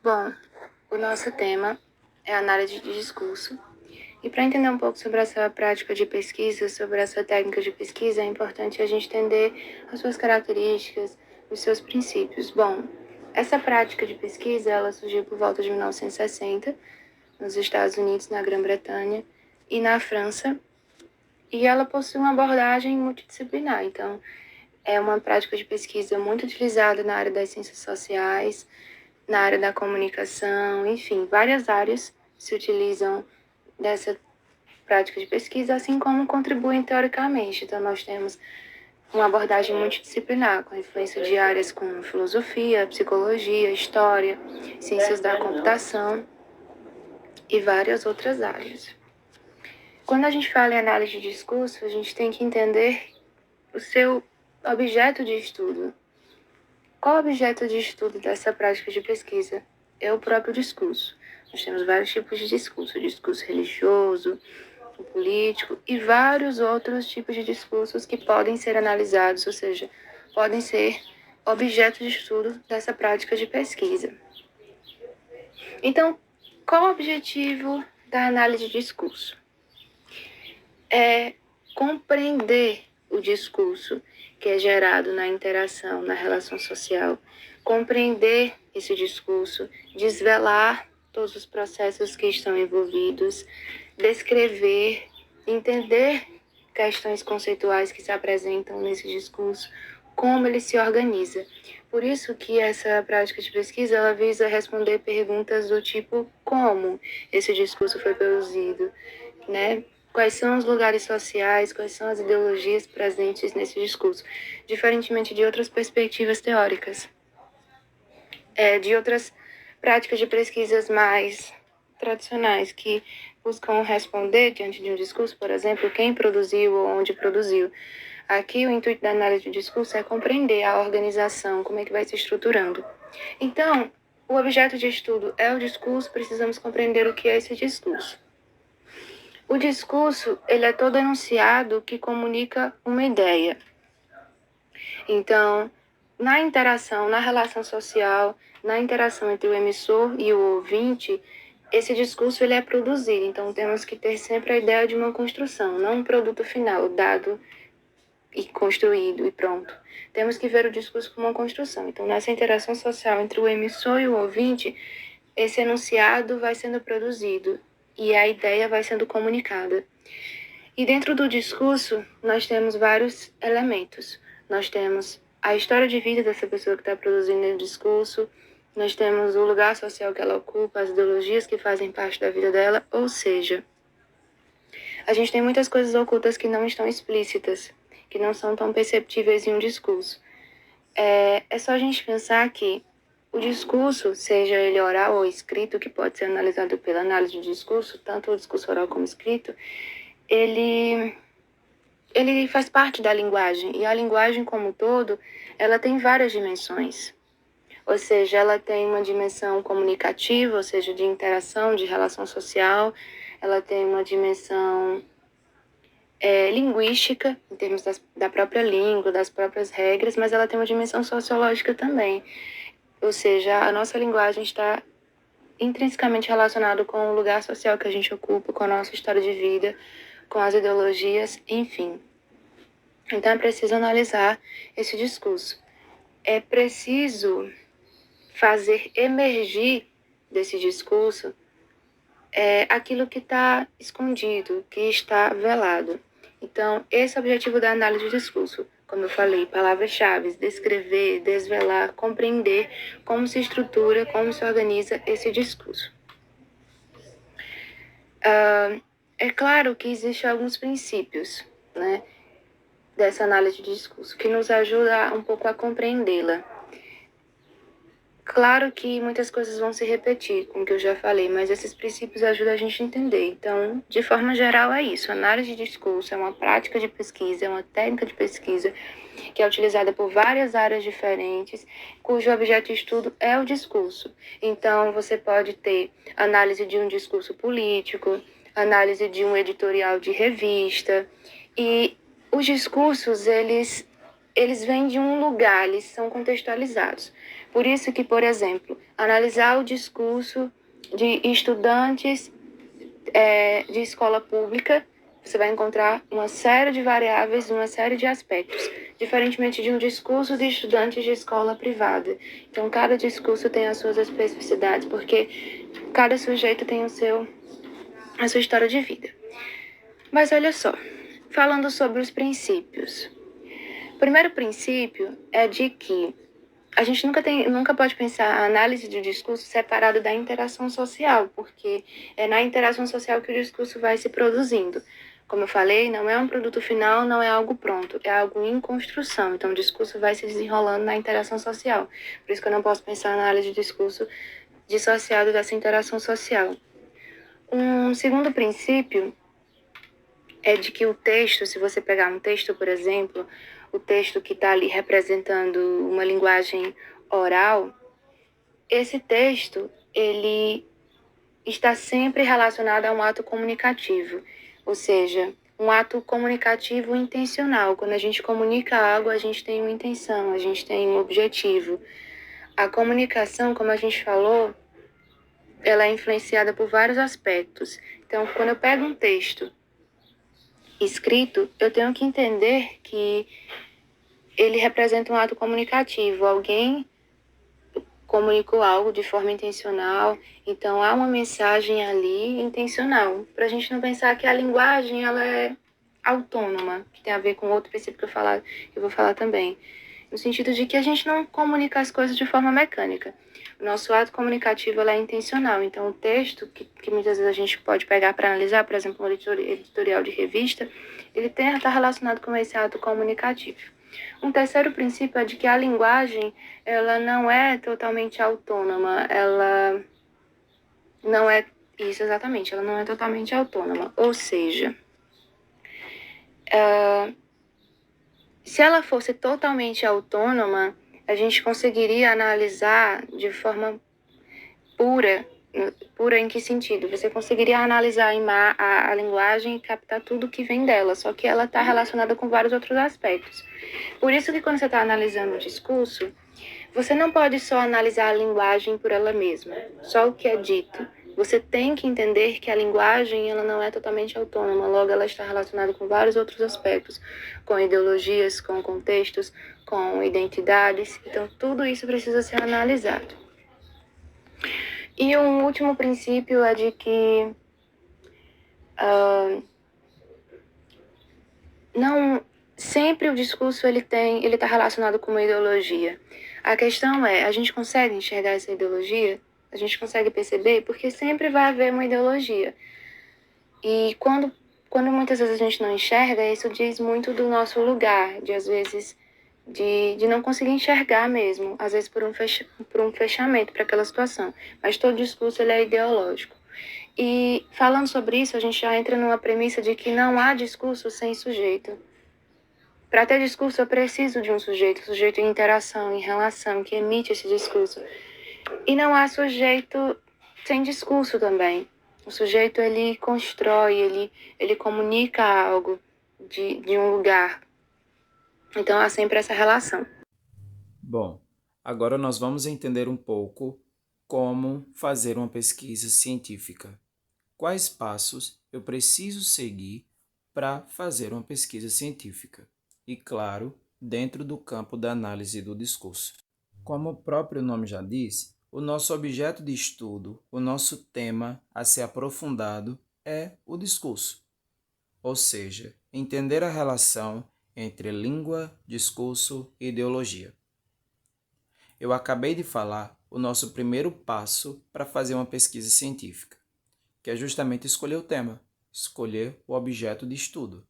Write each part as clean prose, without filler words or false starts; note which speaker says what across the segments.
Speaker 1: Bom, o nosso tema é análise de discurso. E para entender um pouco sobre essa prática de pesquisa, sobre essa técnica de pesquisa, é importante a gente entender as suas características, os seus princípios. Bom, essa prática de pesquisa, ela surgiu por volta de 1960, nos Estados Unidos, na Grã-Bretanha e na França, e ela possui uma abordagem multidisciplinar. Então, é uma prática de pesquisa muito utilizada na área das ciências sociais, na área da comunicação, enfim, várias áreas se utilizam dessa prática de pesquisa, assim como contribuem teoricamente. Então, nós temos uma abordagem multidisciplinar, com influência de áreas como filosofia, psicologia, história, ciências da computação e várias outras áreas. Quando a gente fala em análise de discurso, a gente tem que entender o seu objeto de estudo. Qual o objeto de estudo dessa prática de pesquisa? É o próprio discurso. Nós temos vários tipos de discurso: o discurso religioso, o político e vários outros tipos de discursos que podem ser analisados, ou seja, podem ser objeto de estudo dessa prática de pesquisa. Então, qual o objetivo da análise de discurso? É compreender o discurso que é gerado na interação, na relação social, compreender esse discurso, desvelar todos os processos que estão envolvidos, descrever, entender questões conceituais que se apresentam nesse discurso, como ele se organiza. Por isso que essa prática de pesquisa ela visa responder perguntas do tipo como esse discurso foi produzido, né? Quais são os lugares sociais, quais são as ideologias presentes nesse discurso, diferentemente de outras perspectivas teóricas, de outras práticas de pesquisas mais tradicionais, que buscam responder diante de um discurso, por exemplo, quem produziu ou onde produziu. Aqui, o intuito da análise de discurso é compreender a organização, como é que vai se estruturando. Então, o objeto de estudo é o discurso, precisamos compreender o que é esse discurso. O discurso, ele é todo enunciado que comunica uma ideia. Então, na interação, na relação social, na interação entre o emissor e o ouvinte, esse discurso ele é produzido. Então, temos que ter sempre a ideia de uma construção, não um produto final, dado e construído e pronto. Temos que ver o discurso como uma construção. Então, nessa interação social entre o emissor e o ouvinte, esse enunciado vai sendo produzido e a ideia vai sendo comunicada. E dentro do discurso, nós temos vários elementos. Nós temos a história de vida dessa pessoa que está produzindo o discurso, nós temos o lugar social que ela ocupa, as ideologias que fazem parte da vida dela, ou seja, a gente tem muitas coisas ocultas que não estão explícitas, que não são tão perceptíveis em um discurso. É só a gente pensar que o discurso, seja ele oral ou escrito, que pode ser analisado pela análise de discurso, tanto o discurso oral como escrito, ele faz parte da linguagem. E a linguagem como um todo, ela tem várias dimensões. Ou seja, ela tem uma dimensão comunicativa, ou seja, de interação, de relação social. Ela tem uma dimensão linguística, em termos da própria língua, das próprias regras, mas ela tem uma dimensão sociológica também. Ou seja, a nossa linguagem está intrinsecamente relacionada com o lugar social que a gente ocupa, com a nossa história de vida, com as ideologias, enfim. Então é preciso analisar esse discurso. É preciso fazer emergir desse discurso aquilo que está escondido, que está velado. Então, esse é o objetivo da análise de discurso. Como eu falei, palavras-chave: descrever, desvelar, compreender como se estrutura, como se organiza esse discurso. É claro que existem alguns princípios, né, dessa análise de discurso, que nos ajuda um pouco a compreendê-la. Claro que muitas coisas vão se repetir, como que eu já falei, mas esses princípios ajudam a gente a entender. Então, de forma geral, é isso. Análise de discurso é uma prática de pesquisa, é uma técnica de pesquisa que é utilizada por várias áreas diferentes, cujo objeto de estudo é o discurso. Então, você pode ter análise de um discurso político, análise de um editorial de revista, e os discursos, eles vêm de um lugar, eles são contextualizados. Por isso que, por exemplo, analisar o discurso de estudantes de escola pública, você vai encontrar uma série de variáveis, uma série de aspectos, diferentemente de um discurso de estudantes de escola privada. Então, cada discurso tem as suas especificidades, porque cada sujeito tem a sua história de vida. Mas olha só, falando sobre os princípios. O primeiro princípio é de que a gente nunca pode pensar a análise do discurso separado da interação social, porque é na interação social que o discurso vai se produzindo. Como eu falei, não é um produto final, não é algo pronto, é algo em construção. Então, o discurso vai se desenrolando na interação social. Por isso que eu não posso pensar a análise do discurso dissociado dessa interação social. Um segundo princípio é de que o texto, se você pegar um texto, por exemplo, o texto que está ali representando uma linguagem oral, esse texto, ele está sempre relacionado a um ato comunicativo, ou seja, um ato comunicativo intencional. Quando a gente comunica algo, a gente tem uma intenção, a gente tem um objetivo. A comunicação, como a gente falou, ela é influenciada por vários aspectos. Então, quando eu pego um texto escrito, eu tenho que entender que ele representa um ato comunicativo. Alguém comunicou algo de forma intencional, então há uma mensagem ali intencional, para a gente não pensar que a linguagem ela é autônoma, que tem a ver com outro princípio que eu vou falar também, no sentido de que a gente não comunica as coisas de forma mecânica. O nosso ato comunicativo ela é intencional, então o texto que muitas vezes a gente pode pegar para analisar, por exemplo, um editorial de revista, ele está relacionado com esse ato comunicativo. Um terceiro princípio é de que a linguagem ela não é totalmente autônoma, ela não é isso exatamente, ela não é totalmente autônoma, ou seja, se ela fosse totalmente autônoma, a gente conseguiria analisar de forma pura. Pura em que sentido? Você conseguiria analisar a linguagem e captar tudo que vem dela, só que ela está relacionada com vários outros aspectos. Por isso que quando você está analisando o discurso, você não pode só analisar a linguagem por ela mesma, só o que é dito. Você tem que entender que a linguagem ela não é totalmente autônoma, logo ela está relacionada com vários outros aspectos, com ideologias, com contextos, com identidades. Então, tudo isso precisa ser analisado. E um último princípio é de que não sempre o discurso ele está relacionado com uma ideologia. A questão é, a gente consegue enxergar essa ideologia? A gente consegue perceber? Porque sempre vai haver uma ideologia. E quando muitas vezes a gente não enxerga, isso diz muito do nosso lugar, de às vezes de não conseguir enxergar mesmo, às vezes por um fechamento para aquela situação. Mas todo discurso ele é ideológico. E falando sobre isso, a gente já entra numa premissa de que não há discurso sem sujeito. Para ter discurso, eu preciso de um sujeito em interação, em relação, que emite esse discurso. E não há sujeito sem discurso também. O sujeito, ele constrói, ele comunica algo de um lugar. Então, há sempre essa relação.
Speaker 2: Bom, agora nós vamos entender um pouco como fazer uma pesquisa científica. Quais passos eu preciso seguir para fazer uma pesquisa científica? E, claro, dentro do campo da análise do discurso. Como o próprio nome já diz, o nosso objeto de estudo, o nosso tema a ser aprofundado é o discurso, ou seja, entender a relação entre língua, discurso e ideologia. Eu acabei de falar o nosso primeiro passo para fazer uma pesquisa científica, que é justamente escolher o tema, escolher o objeto de estudo.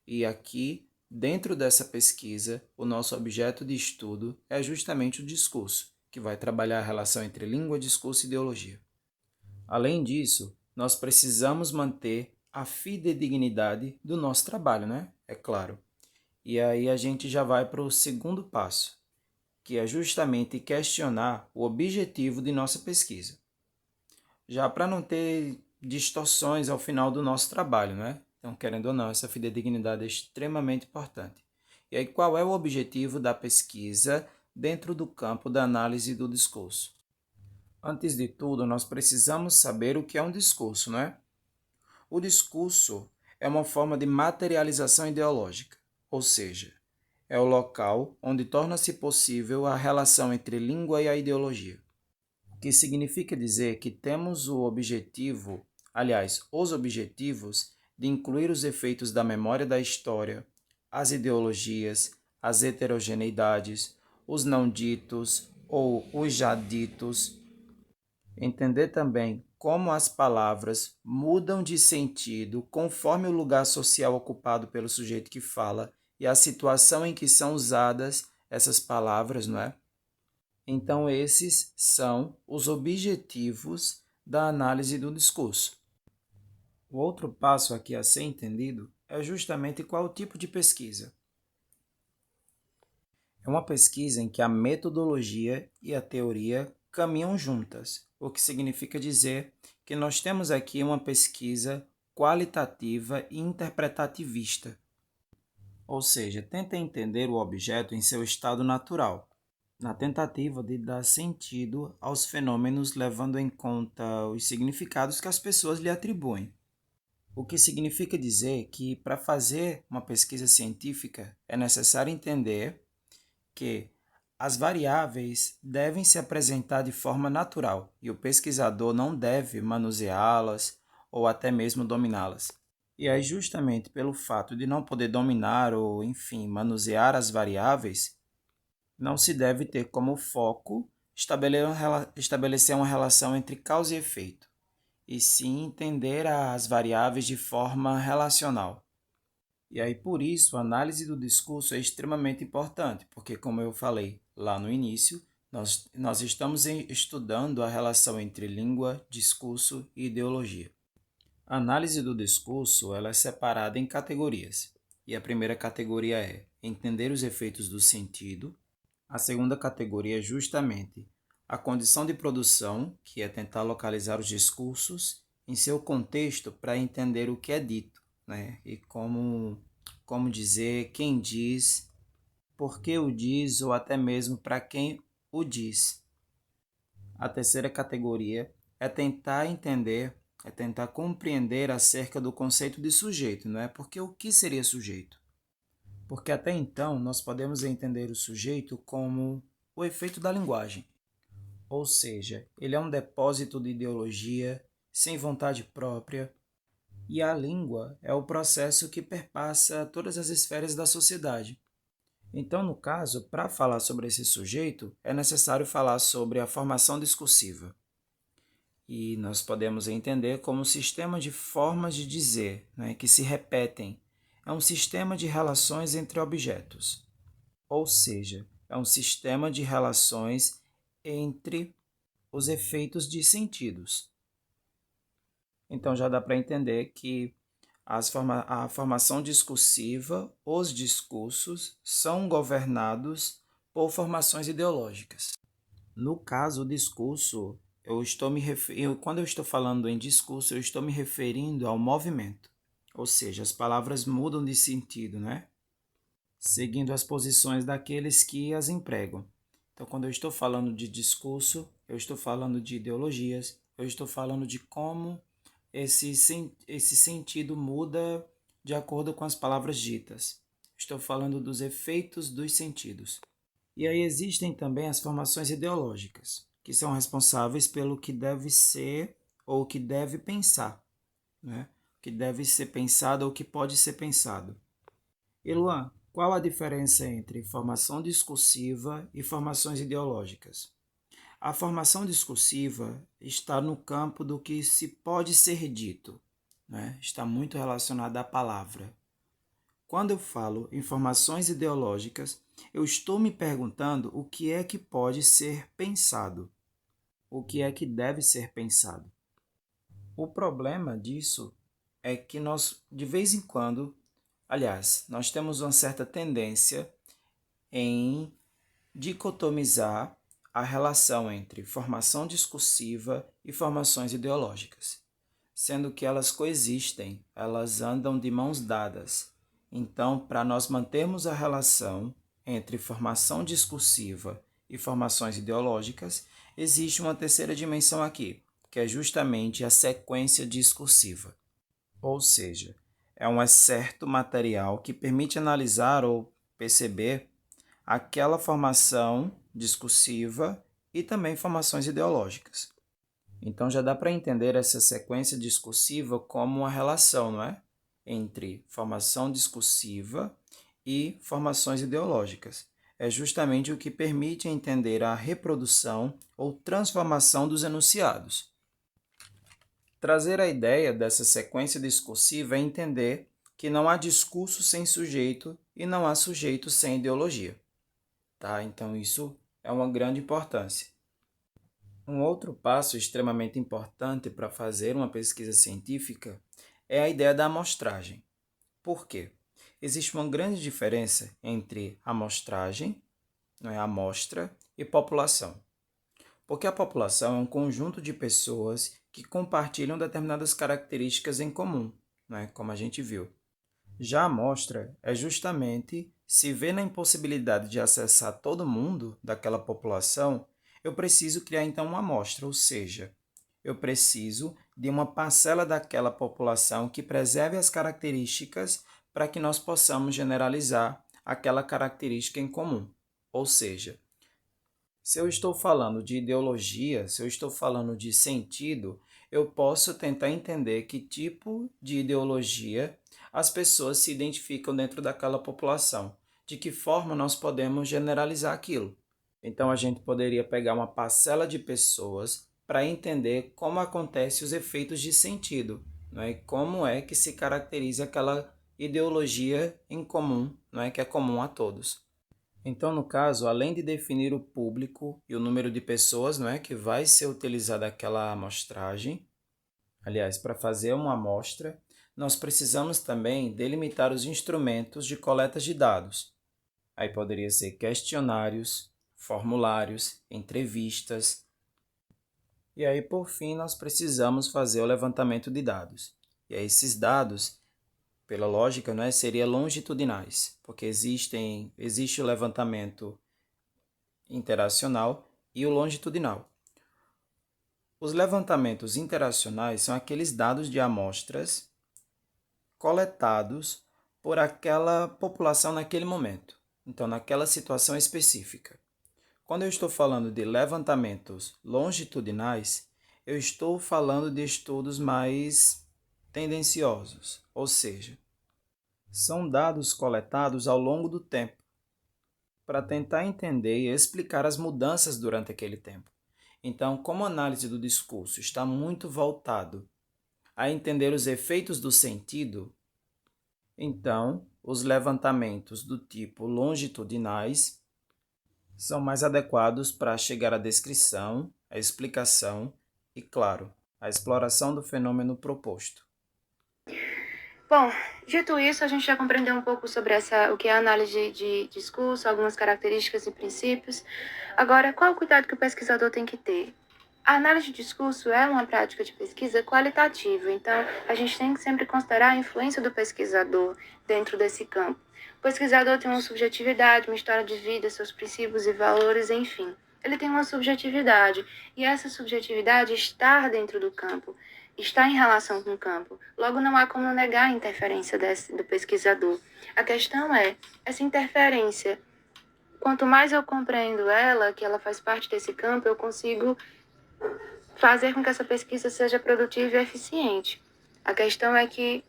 Speaker 2: E aqui, dentro dessa pesquisa, o nosso objeto de estudo é justamente o discurso, que vai trabalhar a relação entre língua, discurso e ideologia. Além disso, nós precisamos manter a fidedignidade do nosso trabalho, né? É claro. E aí a gente já vai para o segundo passo, que é justamente questionar o objetivo de nossa pesquisa. Já para não ter distorções ao final do nosso trabalho, né? Então, querendo ou não, essa fidedignidade é extremamente importante. E aí, qual é o objetivo da pesquisa dentro do campo da análise do discurso. Antes de tudo, nós precisamos saber o que é um discurso, não é? O discurso é uma forma de materialização ideológica, ou seja, é o local onde torna-se possível a relação entre língua e a ideologia, o que significa dizer que temos o objetivo, aliás, os objetivos de incluir os efeitos da memória da história, as ideologias, as heterogeneidades, os não ditos ou os já ditos. Entender também como as palavras mudam de sentido conforme o lugar social ocupado pelo sujeito que fala e a situação em que são usadas essas palavras, não é? Então, esses são os objetivos da análise do discurso. O outro passo aqui a ser entendido é justamente qual o tipo de pesquisa. É uma pesquisa em que a metodologia e a teoria caminham juntas, o que significa dizer que nós temos aqui uma pesquisa qualitativa e interpretativista, ou seja, tenta entender o objeto em seu estado natural, na tentativa de dar sentido aos fenômenos levando em conta os significados que as pessoas lhe atribuem. O que significa dizer que, para fazer uma pesquisa científica, é necessário entender que as variáveis devem se apresentar de forma natural e o pesquisador não deve manuseá-las ou até mesmo dominá-las. E aí, justamente pelo fato de não poder dominar ou, enfim, manusear as variáveis, não se deve ter como foco estabelecer uma relação entre causa e efeito, e sim entender as variáveis de forma relacional. E aí, por isso, a análise do discurso é extremamente importante, porque, como eu falei lá no início, nós estamos estudando a relação entre língua, discurso e ideologia. A análise do discurso ela é separada em categorias. E a primeira categoria é entender os efeitos do sentido. A segunda categoria é justamente a condição de produção, que é tentar localizar os discursos em seu contexto para entender o que é dito, né? E como dizer, quem diz, por que o diz ou até mesmo para quem o diz. A terceira categoria é tentar entender, é tentar compreender acerca do conceito de sujeito, não é? Porque o que seria sujeito? Porque até então nós podemos entender o sujeito como o efeito da linguagem, ou seja, ele é um depósito de ideologia sem vontade própria, e a língua é o processo que perpassa todas as esferas da sociedade. Então, no caso, para falar sobre esse sujeito, é necessário falar sobre a formação discursiva. E nós podemos entender como um sistema de formas de dizer, né, que se repetem. É um sistema de relações entre objetos. Ou seja, é um sistema de relações entre os efeitos de sentidos. Então já dá para entender que a formação discursiva, os discursos, são governados por formações ideológicas. No caso, o discurso, quando eu estou falando em discurso, eu estou me referindo ao movimento. Ou seja, as palavras mudam de sentido, né? Seguindo as posições daqueles que as empregam. Então, quando eu estou falando de discurso, eu estou falando de ideologias, eu estou falando de como esse sentido muda de acordo com as palavras ditas. Estou falando dos efeitos dos sentidos. E aí existem também as formações ideológicas, que são responsáveis pelo que deve ser ou que deve pensar, né? O que deve ser pensado ou o que pode ser pensado. E Luan, qual a diferença entre formação discursiva e formações ideológicas? A formação discursiva está no campo do que se pode ser dito, né? Está muito relacionada à palavra. Quando eu falo em formações ideológicas, eu estou me perguntando o que é que pode ser pensado, o que é que deve ser pensado. O problema disso é que nós, de vez em quando, aliás, nós temos uma certa tendência em dicotomizar a relação entre formação discursiva e formações ideológicas, sendo que elas coexistem, elas andam de mãos dadas. Então, para nós mantermos a relação, entre formação discursiva e formações ideológicas, existe uma terceira dimensão aqui, que é justamente a sequência discursiva. Ou seja, é um excerto material que permite analisar ou perceber aquela formação discursiva e também formações ideológicas. Então já dá para entender essa sequência discursiva como uma relação, não é? Entre formação discursiva e formações ideológicas. É justamente o que permite entender a reprodução ou transformação dos enunciados. Trazer a ideia dessa sequência discursiva é entender que não há discurso sem sujeito e não há sujeito sem ideologia. Tá? Então isso é uma grande importância. Um outro passo extremamente importante para fazer uma pesquisa científica é a ideia da amostragem. Por quê? Existe uma grande diferença entre amostragem, não é, amostra, e população. Porque a população é um conjunto de pessoas que compartilham determinadas características em comum, não é, como a gente viu. Já a amostra é justamente se vê na impossibilidade de acessar todo mundo daquela população, eu preciso criar então uma amostra, ou seja, eu preciso de uma parcela daquela população que preserve as características para que nós possamos generalizar aquela característica em comum. Ou seja, se eu estou falando de ideologia, se eu estou falando de sentido, eu posso tentar entender que tipo de ideologia as pessoas se identificam dentro daquela população, de que forma nós podemos generalizar aquilo. Então a gente poderia pegar uma parcela de pessoas para entender como acontecem os efeitos de sentido, não é? E como é que se caracteriza aquela ideologia em comum, não é? Que é comum a todos. Então, no caso, além de definir o público e o número de pessoas, não é, que vai ser utilizada aquela amostragem, aliás, para fazer uma amostra, nós precisamos também delimitar os instrumentos de coleta de dados. Aí poderia ser questionários, formulários, entrevistas. E aí, por fim, nós precisamos fazer o levantamento de dados. E aí, esses dados, pela lógica, não é, seria longitudinais, porque existe o levantamento interacional e o longitudinal. Os levantamentos interacionais são aqueles dados de amostras coletados por aquela população naquele momento, então naquela situação específica. Quando eu estou falando de levantamentos longitudinais, eu estou falando de estudos mais tendenciosos, ou seja, são dados coletados ao longo do tempo para tentar entender e explicar as mudanças durante aquele tempo. Então, como a análise do discurso está muito voltado a entender os efeitos do sentido, então os levantamentos do tipo longitudinais são mais adequados para chegar à descrição, à explicação e, claro, à exploração do fenômeno proposto.
Speaker 1: Bom, dito isso, a gente já compreendeu um pouco sobre o que é a análise de discurso, algumas características e princípios. Agora, qual o cuidado que o pesquisador tem que ter? A análise de discurso é uma prática de pesquisa qualitativa, então a gente tem que sempre considerar a influência do pesquisador dentro desse campo. O pesquisador tem uma subjetividade, uma história de vida, seus princípios e valores, enfim. Ele tem uma subjetividade, e essa subjetividade está dentro do campo, está em relação com o campo. Logo, não há como negar a interferência do pesquisador. A questão é, essa interferência, quanto mais eu compreendo ela, que ela faz parte desse campo, eu consigo fazer com que essa pesquisa seja produtiva e eficiente. A questão é que,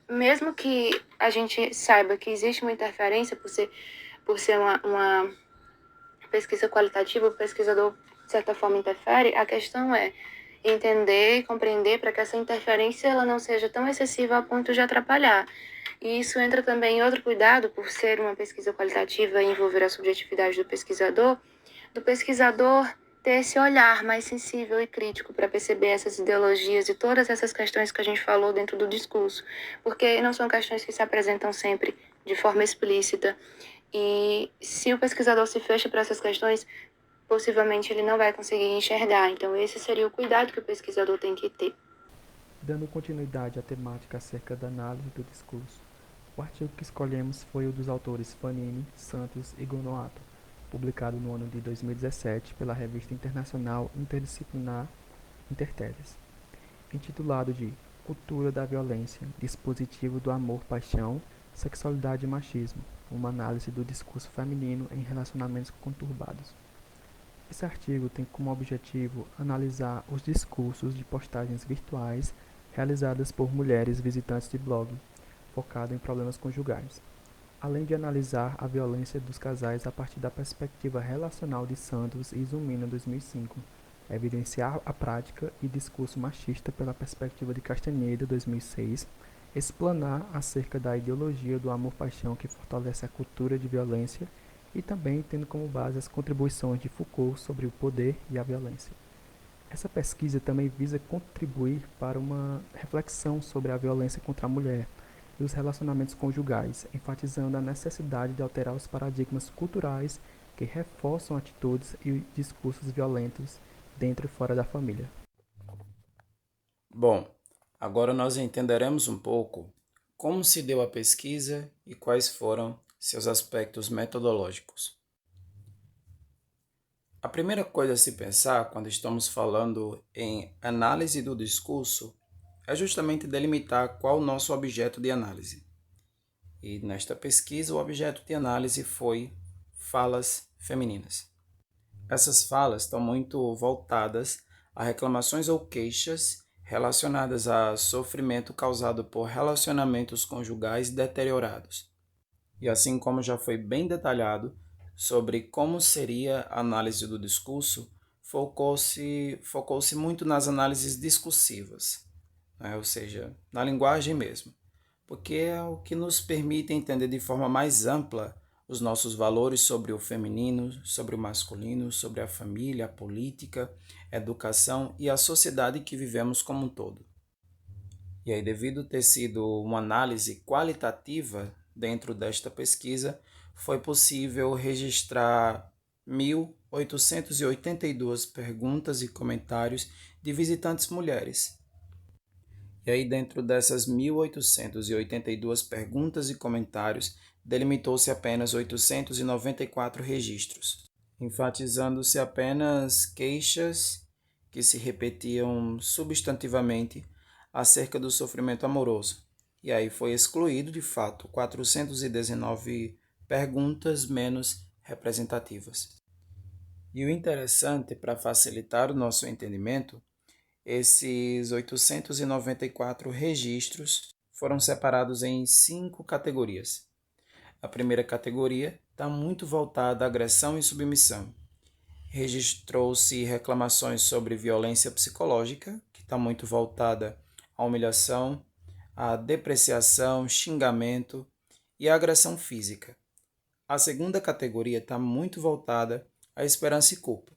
Speaker 1: mesmo que a gente saiba que existe uma interferência por ser uma pesquisa qualitativa, o pesquisador, de certa forma, interfere, a questão é entender e compreender para que essa interferência ela não seja tão excessiva a ponto de atrapalhar. E isso entra também em outro cuidado, por ser uma pesquisa qualitativa e envolver a subjetividade do pesquisador ter esse olhar mais sensível e crítico para perceber essas ideologias e todas essas questões que a gente falou dentro do discurso, porque não são questões que se apresentam sempre de forma explícita. E se o pesquisador se fecha para essas questões, possivelmente ele não vai conseguir enxergar. Então, esse seria o cuidado que o pesquisador tem que ter.
Speaker 3: Dando continuidade à temática acerca da análise do discurso, O artigo que escolhemos foi o dos autores Fanini, Santos e Gonoato, publicado no ano de 2017 pela revista internacional interdisciplinar Interteres, intitulado de Cultura da Violência, Dispositivo do Amor-Paixão, Sexualidade e Machismo, uma análise do discurso feminino em relacionamentos conturbados. Esse artigo tem como objetivo analisar os discursos de postagens virtuais realizadas por mulheres visitantes de blog, focado em problemas conjugais, além de analisar a violência dos casais a partir da perspectiva relacional de Santos e Zumina 2005, evidenciar a prática e discurso machista pela perspectiva de Castaneda 2006, explanar acerca da ideologia do amor-paixão que fortalece a cultura de violência e também tendo como base as contribuições de Foucault sobre o poder e a violência. Essa pesquisa também visa contribuir para uma reflexão sobre a violência contra a mulher e os relacionamentos conjugais, enfatizando a necessidade de alterar os paradigmas culturais que reforçam atitudes e discursos violentos dentro e fora da família.
Speaker 2: Bom, agora nós entenderemos um pouco como se deu a pesquisa e quais foram seus aspectos metodológicos. A primeira coisa a se pensar quando estamos falando em análise do discurso é justamente delimitar qual o nosso objeto de análise. E nesta pesquisa, o objeto de análise foi falas femininas. Essas falas estão muito voltadas a reclamações ou queixas relacionadas a sofrimento causado por relacionamentos conjugais deteriorados. E assim como já foi bem detalhado sobre como seria a análise do discurso, focou-se muito nas análises discursivas, né? Ou seja, na linguagem mesmo, porque é o que nos permite entender de forma mais ampla os nossos valores sobre o feminino, sobre o masculino, sobre a família, a política, a educação e a sociedade que vivemos como um todo. E aí, devido ter sido uma análise qualitativa dentro desta pesquisa, foi possível registrar 1.882 perguntas e comentários de visitantes mulheres. E aí, dentro dessas 1.882 perguntas e comentários, delimitou-se apenas 894 registros, enfatizando-se apenas queixas que se repetiam substantivamente acerca do sofrimento amoroso. E aí foi excluído, de fato, 419 perguntas menos representativas. E o interessante, para facilitar o nosso entendimento, esses 894 registros foram separados em 5 categorias. A primeira categoria está muito voltada à agressão e submissão. Registrou-se reclamações sobre violência psicológica, que está muito voltada à humilhação, à depreciação, xingamento e à agressão física. A segunda categoria está muito voltada à esperança e culpa.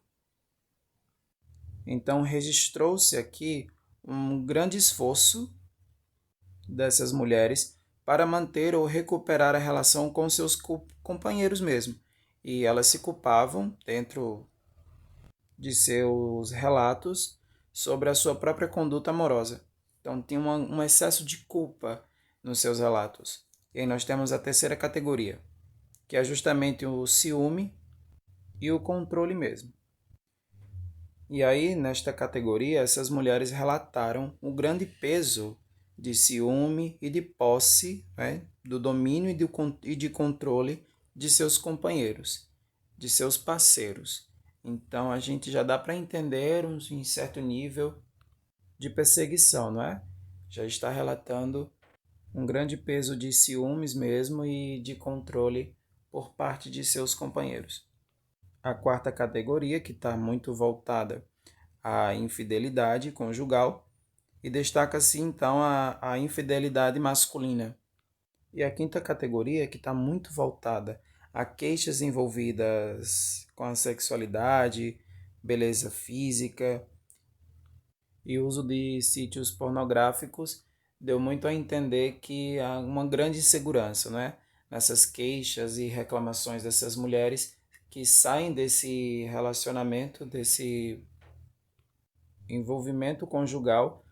Speaker 2: Então, registrou-se aqui um grande esforço dessas mulheres para manter ou recuperar a relação com seus companheiros mesmo. E elas se culpavam dentro de seus relatos sobre a sua própria conduta amorosa. Então, tinha um excesso de culpa nos seus relatos. E aí nós temos a terceira categoria, que é justamente o ciúme e o controle mesmo. E aí, nesta categoria, essas mulheres relataram o grande peso de ciúme e de posse, né, do domínio e de controle de seus companheiros, de seus parceiros. Então, a gente já dá para entender em certo nível de perseguição, não é? Já está relatando um grande peso de ciúmes mesmo e de controle por parte de seus companheiros. A quarta categoria, que está muito voltada à infidelidade conjugal, e destaca-se então a infidelidade masculina. E a quinta categoria, que está muito voltada a queixas envolvidas com a sexualidade, beleza física e uso de sítios pornográficos, deu muito a entender que há uma grande insegurança, né? Nessas queixas e reclamações dessas mulheres que saem desse relacionamento, desse envolvimento conjugal.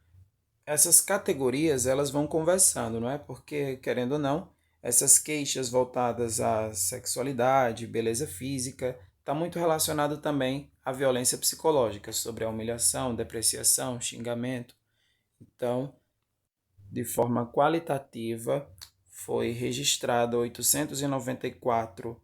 Speaker 2: Essas categorias elas vão conversando, não é? Porque, querendo ou não, Essas queixas voltadas à sexualidade, beleza física, está muito relacionado também à violência psicológica, sobre a humilhação, depreciação, xingamento. Então, de forma qualitativa, foi registrado 894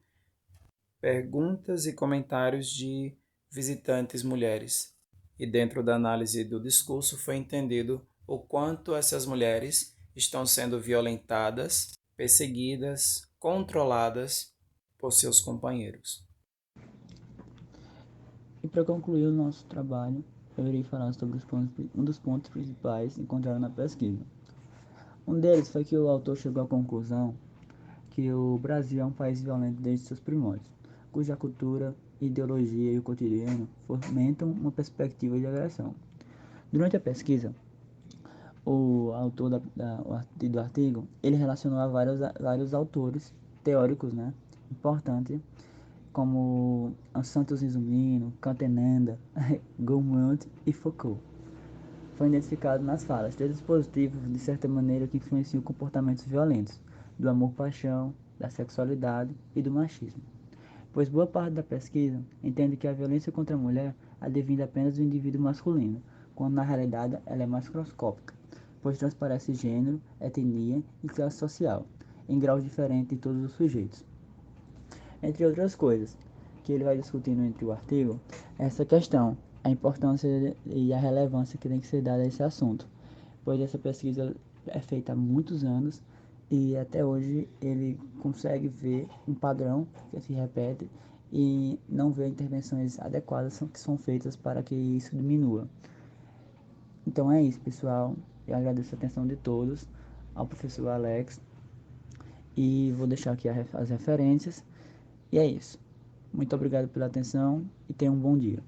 Speaker 2: perguntas e comentários de visitantes mulheres. E dentro da análise do discurso foi entendido o quanto essas mulheres estão sendo violentadas, perseguidas, controladas por seus companheiros.
Speaker 4: E para concluir o nosso trabalho, eu irei falar sobre um dos pontos principais encontrados na pesquisa. Um deles foi que o autor chegou à conclusão que o Brasil é um país violento desde seus primórdios, cuja cultura, ideologia e o cotidiano fomentam uma perspectiva de agressão. Durante a pesquisa, o autor do artigo, ele relacionou a vários autores teóricos, né, importantes, como Santos Izumino, Cantenanda, Goumont e Foucault. Foi identificado nas falas três dispositivos, de certa maneira, que influenciam comportamentos violentos, do amor-paixão, da sexualidade e do machismo. Pois boa parte da pesquisa entende que a violência contra a mulher advém apenas do indivíduo masculino, quando na realidade ela é macroscópica, pois transparece gênero, etnia e classe social, em graus diferentes em todos os sujeitos. Entre outras coisas, que ele vai discutindo entre o artigo, essa questão, a importância e a relevância que tem que ser dada a esse assunto, pois essa pesquisa é feita há muitos anos e até hoje ele consegue ver um padrão que se repete e não vê intervenções adequadas que são feitas para que isso diminua. Então é isso, pessoal. Eu agradeço a atenção de todos, ao professor Alex, e vou deixar aqui as referências. E é isso. Muito obrigado pela atenção e tenham um bom dia.